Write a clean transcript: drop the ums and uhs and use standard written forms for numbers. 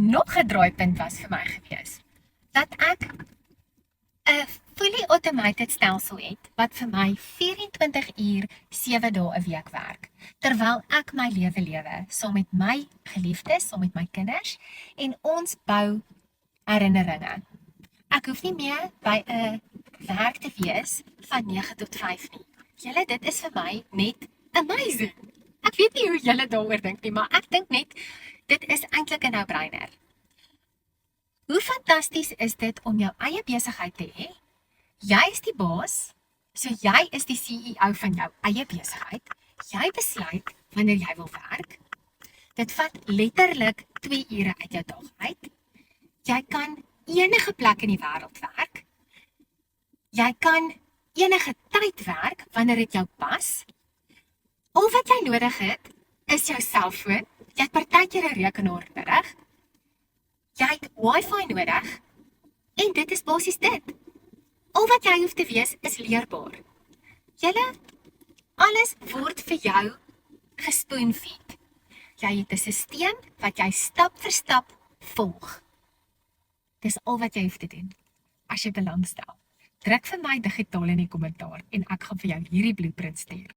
nog 'n draaipunt was vir my gewees, dat ek 'n fully automated stelsel het, wat vir my 24 uur, 7 dae 'n week werk, terwyl ek my lewe lewe, saam met my geliefdes, saam met my kinders, en ons bou herinneringe. Ek hoef nie meer by 'n werk te wees van 9 tot 5 nie. Julle, dit is vir my net amazing. Ek weet nie hoe julle daaroor dink nie, maar ek dink net, dit is eintlik 'n no-brainer. Hoe fantasties is dit om jou eie besigheid te hê? Jy is die baas, so jy is die CEO van jou eie besigheid. Jy besluit wanneer jy wil werk. Dit vat letterlik 2 ure uit jou dag uit. Jy kan enige plek in die wêreld werk. Jy kan enige tyd werk wanneer dit jou pas. Al wat jy nodig het, is jou selfoon. Jy het partykeer 'n rekenaar nodig. Jy het wifi nodig. En dit is basies dit. Al wat jy hoef te wees, is leerbaar. Julle, alles word vir jou gespoon-feed. Jy het 'n stelsel wat jy stap vir stap volg. Dis al wat jy hoef te doen. As jy belangstel, druk vir my digitaal in die kommentaar en ek gaan vir jou hierdie blueprint stuur.